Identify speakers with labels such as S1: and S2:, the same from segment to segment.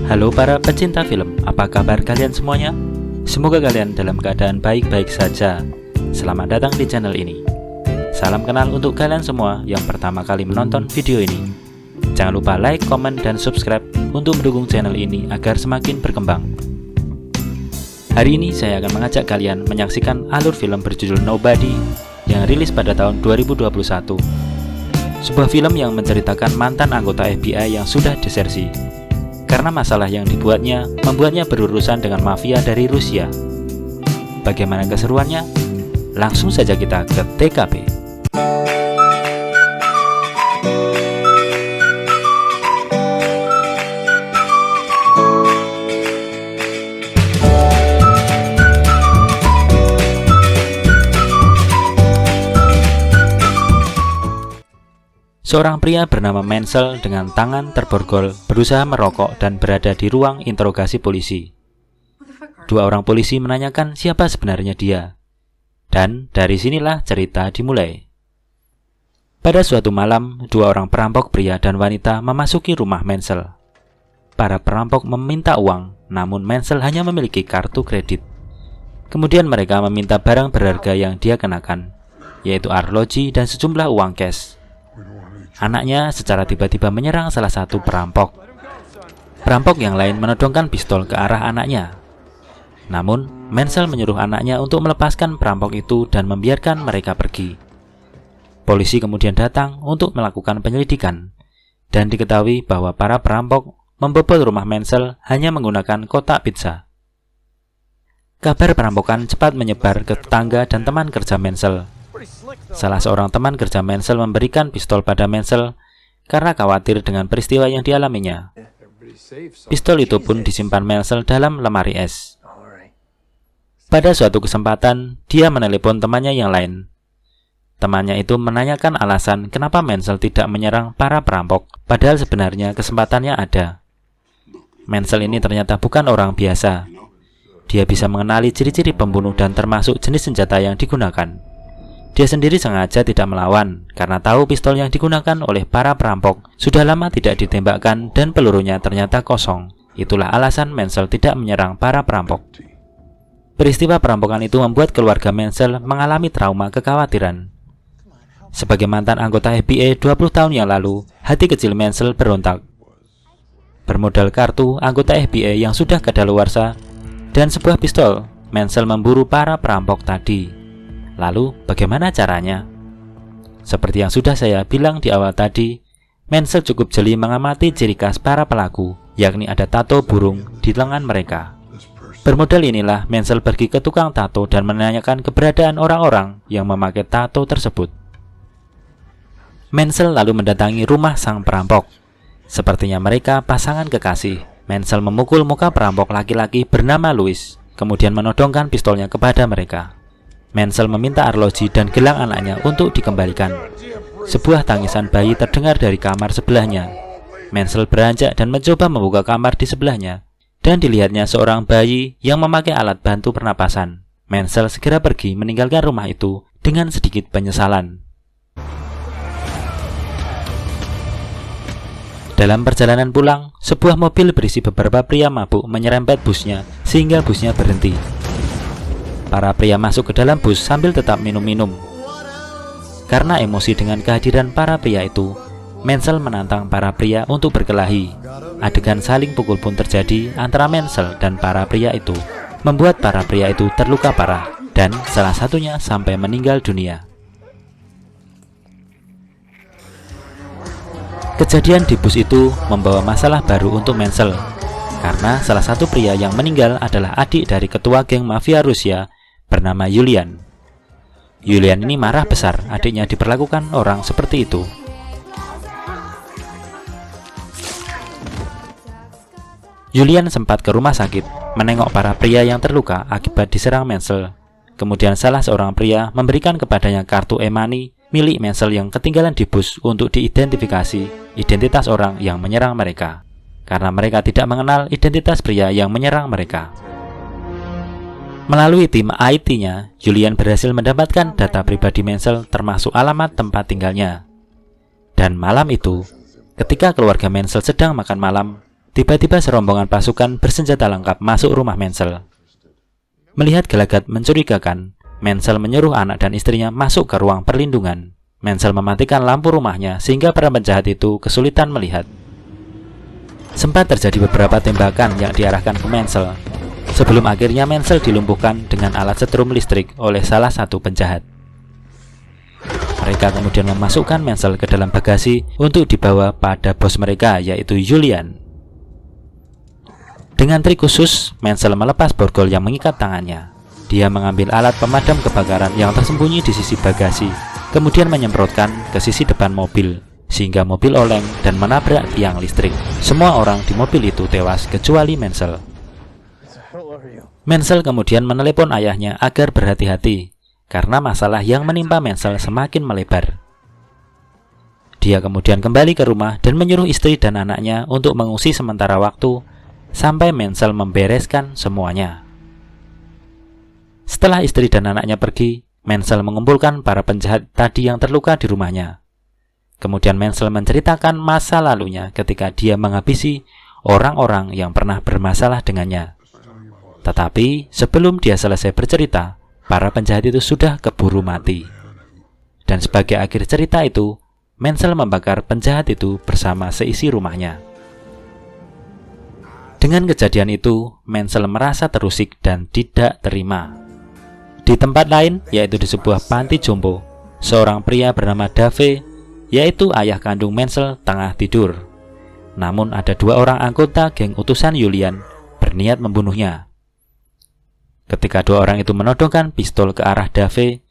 S1: Halo para pecinta film, apa kabar kalian semuanya? Semoga kalian dalam keadaan baik-baik saja. Selamat datang di channel ini. Salam kenal untuk kalian semua yang pertama kali menonton video ini. Jangan lupa like, komen, dan subscribe untuk mendukung channel ini agar semakin berkembang. Hari ini saya akan mengajak kalian menyaksikan alur film berjudul Nobody yang rilis pada tahun 2021. Sebuah film yang menceritakan mantan anggota FBI yang sudah desersi karena masalah yang dibuatnya membuatnya berurusan dengan mafia dari Rusia. Bagaimana keseruannya? Langsung saja kita ke TKP. Seorang pria bernama Menzel dengan tangan terborgol berusaha merokok dan berada di ruang interogasi polisi. Dua orang polisi menanyakan siapa sebenarnya dia. Dan dari sinilah cerita dimulai. Pada suatu malam, dua orang perampok pria dan wanita memasuki rumah Menzel. Para perampok meminta uang, namun Menzel hanya memiliki kartu kredit. Kemudian mereka meminta barang berharga yang dia kenakan, yaitu arloji dan sejumlah uang cash. Anaknya secara tiba-tiba menyerang salah satu perampok. Perampok yang lain menodongkan pistol ke arah anaknya. Namun, Menzel menyuruh anaknya untuk melepaskan perampok itu dan membiarkan mereka pergi. Polisi kemudian datang untuk melakukan penyelidikan, dan diketahui bahwa para perampok membobol rumah Menzel hanya menggunakan kotak pizza. Kabar perampokan cepat menyebar ke tetangga dan teman kerja Menzel. Salah seorang teman kerja Menzel memberikan pistol pada Menzel karena khawatir dengan peristiwa yang dialaminya. Pistol itu pun disimpan Menzel dalam lemari es. Pada suatu kesempatan, dia menelepon temannya yang lain. Temannya itu menanyakan alasan kenapa Menzel tidak menyerang para perampok, padahal sebenarnya kesempatannya ada. Menzel ini ternyata bukan orang biasa. Dia bisa mengenali ciri-ciri pembunuh dan termasuk jenis senjata yang digunakan. Dia sendiri sengaja tidak melawan karena tahu pistol yang digunakan oleh para perampok sudah lama tidak ditembakkan dan pelurunya ternyata kosong. Itulah alasan Menzel tidak menyerang para perampok. Peristiwa perampokan itu membuat keluarga Menzel mengalami trauma kekhawatiran. Sebagai mantan anggota FBI 20 tahun yang lalu, hati kecil Menzel berontak. Bermodal kartu anggota FBI yang sudah kadaluarsa dan sebuah pistol, Menzel memburu para perampok tadi. Lalu, bagaimana caranya? Seperti yang sudah saya bilang di awal tadi, Menzel cukup jeli mengamati ciri khas para pelaku, yakni ada tato burung di lengan mereka. Bermodal inilah Menzel pergi ke tukang tato dan menanyakan keberadaan orang-orang yang memakai tato tersebut. Menzel lalu mendatangi rumah sang perampok. Sepertinya mereka pasangan kekasih. Menzel memukul muka perampok laki-laki bernama Louis, kemudian menodongkan pistolnya kepada mereka. Menzel meminta arloji dan gelang anaknya untuk dikembalikan. Sebuah tangisan bayi terdengar dari kamar sebelahnya. Menzel beranjak dan mencoba membuka kamar di sebelahnya, dan dilihatnya seorang bayi yang memakai alat bantu pernapasan. Menzel segera pergi meninggalkan rumah itu dengan sedikit penyesalan. Dalam perjalanan pulang, sebuah mobil berisi beberapa pria mabuk menyerempet busnya sehingga busnya berhenti. Para pria masuk ke dalam bus sambil tetap minum-minum. Karena emosi dengan kehadiran para pria itu, Menzel menantang para pria untuk berkelahi. Adegan saling pukul pun terjadi antara Menzel dan para pria itu, membuat para pria itu terluka parah, dan salah satunya sampai meninggal dunia. Kejadian di bus itu membawa masalah baru untuk Menzel, karena salah satu pria yang meninggal adalah adik dari ketua geng mafia Rusia bernama Yulian. Yulian ini marah besar adiknya diperlakukan orang seperti itu. Yulian sempat ke rumah sakit menengok para pria yang terluka akibat diserang Menzel. Kemudian salah seorang pria memberikan kepadanya kartu e-money milik Menzel yang ketinggalan di bus untuk diidentifikasi identitas orang yang menyerang mereka, karena mereka tidak mengenal identitas pria yang menyerang mereka. Melalui tim IT-nya, Yulian berhasil mendapatkan data pribadi Menzel termasuk alamat tempat tinggalnya. Dan malam itu, ketika keluarga Menzel sedang makan malam, Tiba-tiba serombongan pasukan bersenjata lengkap masuk rumah Menzel. Melihat gelagat mencurigakan, Menzel menyuruh anak dan istrinya masuk ke ruang perlindungan. Menzel mematikan lampu rumahnya sehingga para penjahat itu kesulitan melihat. Sempat terjadi beberapa tembakan yang diarahkan ke Menzel, sebelum akhirnya Menzel dilumpuhkan dengan alat setrum listrik oleh salah satu penjahat. Mereka kemudian memasukkan Menzel ke dalam bagasi untuk dibawa pada bos mereka, yaitu Julian. Dengan trik khusus, Menzel melepas borgol yang mengikat tangannya. Dia mengambil alat pemadam kebakaran yang tersembunyi di sisi bagasi, kemudian menyemprotkan ke sisi depan mobil, sehingga mobil oleng dan menabrak tiang listrik. Semua orang di mobil itu tewas kecuali Menzel. Menzel kemudian menelepon ayahnya agar berhati-hati, karena masalah yang menimpa Menzel semakin melebar. Dia kemudian kembali ke rumah dan menyuruh istri dan anaknya untuk mengungsi sementara waktu sampai Menzel membereskan semuanya. Setelah istri dan anaknya pergi, Menzel mengumpulkan para penjahat tadi yang terluka di rumahnya. Kemudian Menzel menceritakan masa lalunya ketika dia menghabisi orang-orang yang pernah bermasalah dengannya. Tetapi sebelum dia selesai bercerita, para penjahat itu sudah keburu mati. Dan sebagai akhir cerita itu, Menzel membakar penjahat itu bersama seisi rumahnya. Dengan kejadian itu, Menzel merasa terusik dan tidak terima. Di tempat lain, yaitu di sebuah panti jompo, seorang pria bernama Dave, yaitu ayah kandung Menzel, tengah tidur. Namun ada dua orang anggota geng utusan Julian berniat membunuhnya. Ketika dua orang itu menodongkan pistol ke arah Dave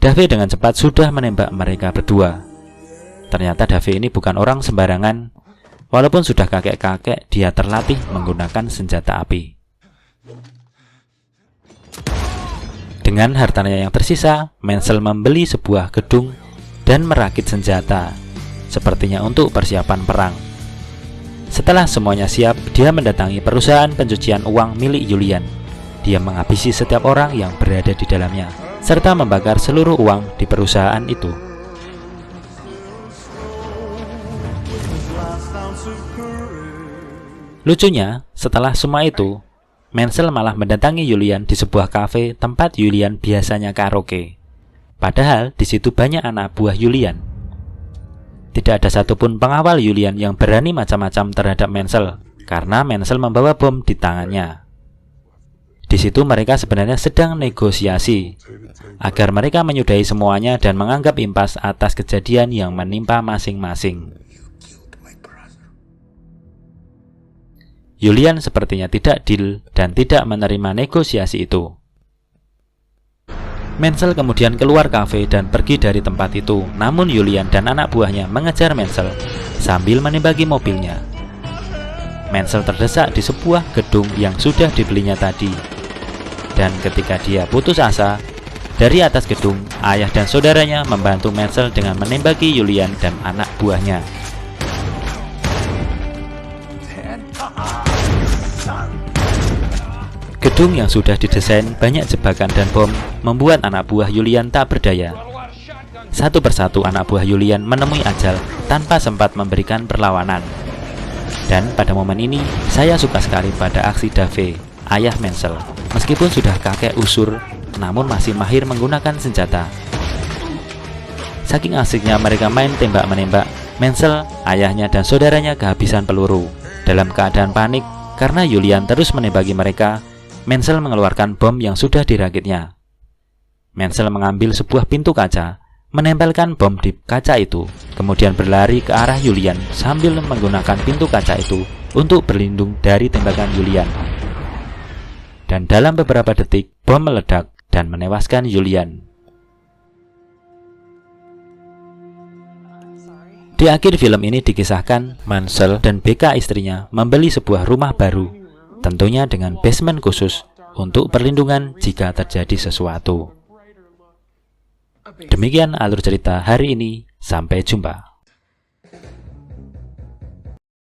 S1: dengan cepat sudah menembak mereka berdua. Ternyata Dave ini bukan orang sembarangan. Walaupun sudah kakek-kakek, dia terlatih menggunakan senjata api. Dengan hartanya yang tersisa, Menzel membeli sebuah gedung dan merakit senjata, sepertinya untuk persiapan perang. Setelah semuanya siap, dia mendatangi perusahaan pencucian uang milik Julian. Dia menghabisi setiap orang yang berada di dalamnya, serta membakar seluruh uang di perusahaan itu. Lucunya, setelah semua itu, Menzel malah mendatangi Julian di sebuah kafe tempat Julian biasanya karaoke. Padahal di situ banyak anak buah Julian. Tidak ada satupun pengawal Julian yang berani macam-macam terhadap Menzel, karena Menzel membawa bom di tangannya. Di situ mereka sebenarnya sedang negosiasi agar mereka menyudahi semuanya dan menganggap impas atas kejadian yang menimpa masing-masing. Julian sepertinya tidak deal dan tidak menerima negosiasi itu. Menzel kemudian keluar kafe dan pergi dari tempat itu, namun Julian dan anak buahnya mengejar Menzel sambil menembaki mobilnya. Menzel terdesak di sebuah gedung yang sudah dibelinya tadi. Dan ketika dia putus asa, dari atas gedung, ayah dan saudaranya membantu Menzel dengan menembaki Julian dan anak buahnya. Gedung yang sudah didesain banyak jebakan dan bom membuat anak buah Julian tak berdaya. Satu persatu anak buah Julian menemui ajal tanpa sempat memberikan perlawanan. Dan pada momen ini, saya suka sekali pada aksi Dave, ayah Menzel. Meskipun sudah kakek usur, namun masih mahir menggunakan senjata. Saking asiknya mereka main tembak-menembak, Menzel, ayahnya dan saudaranya kehabisan peluru. Dalam keadaan panik, karena Julian terus menembaki mereka, Menzel mengeluarkan bom yang sudah dirakitnya. Menzel mengambil sebuah pintu kaca, menempelkan bom di kaca itu, kemudian berlari ke arah Julian sambil menggunakan pintu kaca itu untuk berlindung dari tembakan Julian. Dan dalam beberapa detik, bom meledak dan menewaskan Julian. Di akhir film ini dikisahkan, Menzel dan BK istrinya membeli sebuah rumah baru, tentunya dengan basement khusus untuk perlindungan jika terjadi sesuatu. Demikian alur cerita hari ini, sampai jumpa.